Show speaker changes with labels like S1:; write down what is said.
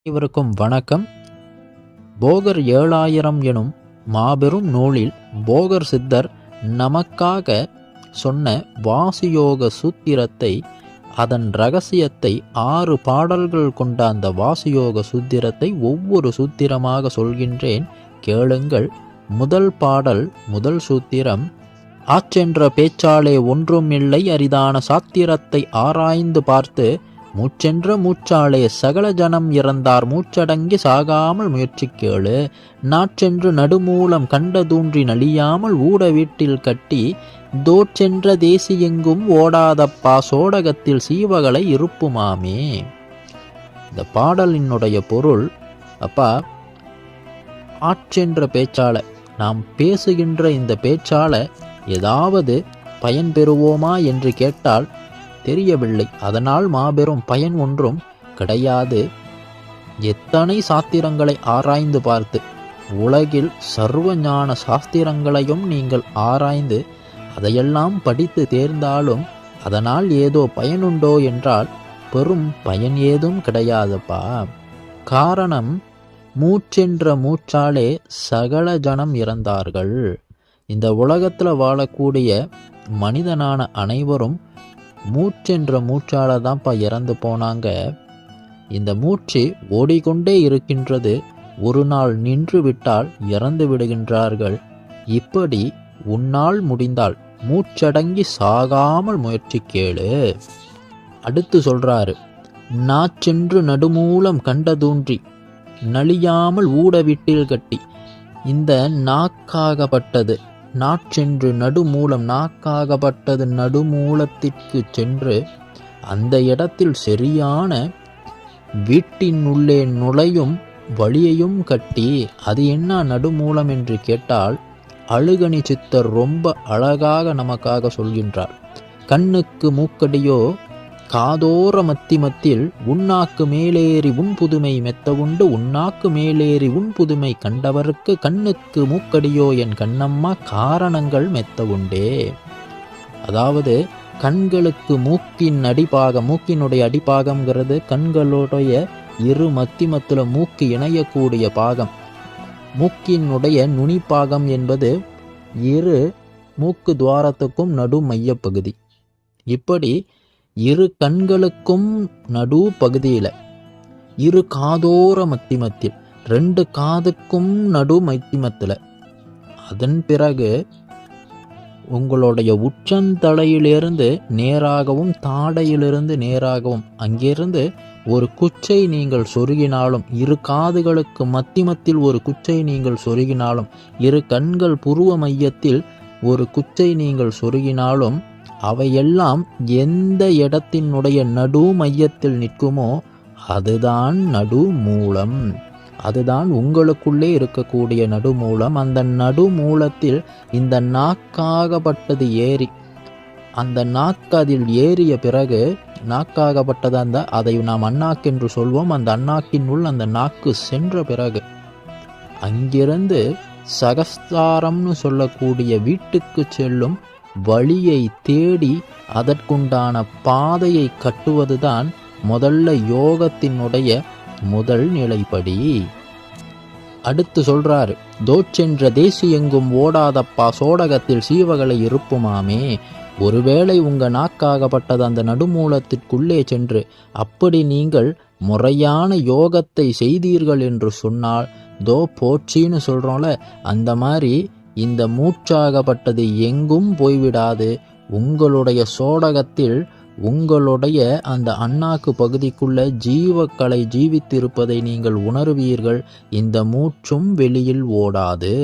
S1: இவருக்கும் வணக்கம். போகர் 7000 எனும் மாபெரும் நூலில் போகர் சித்தர் நமக்காக சொன்ன வாசியோக சூத்திரத்தை, அதன் இரகசியத்தை 6 பாடல்கள் கொண்ட அந்த வாசியோக சூத்திரத்தை ஒவ்வொரு சூத்திரமாக சொல்கின்றேன், கேளுங்கள். முதல் பாடல், முதல் சூத்திரம். ஆச்சென்ற பேச்சாலே ஒன்றும் இல்லை அரிதான சாத்திரத்தை ஆராய்ந்து பார்த்து, மூச்சென்ற மூச்சாலே சகல ஜனம் இறந்தார் மூச்சடங்கி சாகாமல் முயற்சி கேளு. நாற்றென்று நடுமூலம் கண்ட தூன்றி நலியாமல் ஊட வீட்டில் கட்டி, தோற்றென்ற தேசி எங்கும் ஓடாதப்பா சோடகத்தில் சீவகளை இருப்புமாமே. இந்த பாடலினுடைய பொருள், அப்பா ஆற்றென்ற பேச்சால, நாம் பேசுகின்ற இந்த பேச்சால ஏதாவது பயன் பெறுவோமா என்று கேட்டால் தெரியவில்லை. அதனால் மாபெரும் பயன் ஒன்றும் கிடையாது. எத்தனை சாஸ்திரங்களை ஆராய்ந்து பார்த்து, உலகில் சர்வ ஞான சாஸ்திரங்களையும் நீங்கள் ஆராய்ந்து அதையெல்லாம் படித்து தேர்ந்தாலும் அதனால் ஏதோ பயனுண்டோ என்றால் பெரும் பயன் ஏதும் கிடையாதுப்பா. காரணம், மூச்சென்ற மூச்சாலே சகல ஜனம் இறந்தார்கள். இந்த உலகத்தில் வாழக்கூடிய மனிதனான அனைவரும் மூச்சென்ற மூச்சால தான்ப்பா இறந்து போனாங்க. இந்த மூச்சு ஓடிக்கொண்டே இருக்கின்றது. ஒரு நாள் நின்று விட்டால் இறந்து விடுகின்றார்கள். இப்படி உன்னால் முடிந்தால் மூச்சடங்கி சாகாமல் முயற்சி கேளு. அடுத்து சொல்றாரு, நாச்சென்று நடுமூலம் கண்ட தூன்றி நலியாமல் ஊட வீட்டில் கட்டி. இந்த நாக்காகப்பட்டது, நாச்சென்று நடுமூலம், நாக்காகப்பட்டது நடுமூலத்திற்கு சென்று அந்த இடத்தில் சரியான வீட்டினுள்ளே நுழையும் வழியையும் கட்டி, அது என்ன நடுமூலம் என்று கேட்டால் அழுகணி சித்தர் ரொம்ப அழகாக நமக்காக சொல்கின்றார். கண்ணுக்கு மூக்கடியோ காதோர மத்திமத்தில், உன்னாக்கு மேலேறி உன் புதுமை மெத்த உண்டு, உன்னாக்கு மேலேறி உன் புதுமை கண்டவருக்கு கண்ணுக்கு மூக்கடியோ என் கண்ணம்மா காரணங்கள் மெத்த உண்டே. அதாவது கண்களுக்கு மூக்கின் அடிப்பாகம், மூக்கினுடைய அடிப்பாகம்ங்கிறது கண்களுடைய இரு மத்திமத்தில் மூக்கு இணையக்கூடிய பாகம். மூக்கினுடைய நுனிப்பாகம் என்பது இரு மூக்கு துவாரத்துக்கும் நடு மையப்பகுதி. இப்படி இரு கண்களுக்கும் நடு பகுதியில், இரு காதோர மத்திமத்தில், 2 காதுக்கும் நடு மத்திமத்தில், அதன் பிறகு உங்களுடைய உச்சந்தலையிலிருந்து நேராகவும் தாடையிலிருந்து நேராகவும், அங்கிருந்து ஒரு குச்சை நீங்கள் சொருகினாலும், இரு காதுகளுக்கு மத்திமத்தில் ஒரு குச்சை நீங்கள் சொருகினாலும், இரு கண்கள் புருவ மையத்தில் ஒரு குச்சை நீங்கள் சொருகினாலும், அவையெல்லாம் எந்த இடத்தினுடைய நடு மையத்தில் நிற்குமோ அதுதான் நடுமூலம். அதுதான் உங்களுக்குள்ளே இருக்கக்கூடிய நடுமூலம். அந்த நடுமூலத்தில் இந்த நாக்காகப்பட்டது ஏறி, அந்த நாக்கு அதில் ஏறிய பிறகு, நாக்காகப்பட்டது அதை நாம் அண்ணாக்கு என்று சொல்வோம். அந்த அண்ணாக்கினுள் அந்த நாக்கு சென்ற பிறகு அங்கிருந்து சகஸ்தாரம்னு சொல்லக்கூடிய வீட்டுக்கு செல்லும் வழியை தேடி அதற்குண்டான பாதையை கட்டுவதுதான் முதல்ல யோகத்தினுடைய முதல் நிலைப்படி. அடுத்து சொல்றாரு, தோற்றென்ற தேசி எங்கும் ஓடாதப்பா சோடகத்தில் சீவகளை இருப்புமாமே. ஒருவேளை உங்க நாக்காகப்பட்டது அந்த நடுமூலத்திற்குள்ளே சென்று அப்படி நீங்கள் முறையான யோகத்தை செய்தீர்கள் என்று சொன்னால், தோ போச்சின்னு சொல்றோம்ல, அந்த மாதிரி இந்த மூச்சாகப்பட்டது எங்கும் போய்விடாது. உங்களுடைய சோடகத்தில், உங்களுடைய அந்த அண்ணாக்கு பகுதிக்குள்ள ஜீவக்கலை ஜீவித்திருப்பதை நீங்கள் உணர்வீர்கள். இந்த மூச்சும் வெளியில் ஓடாது.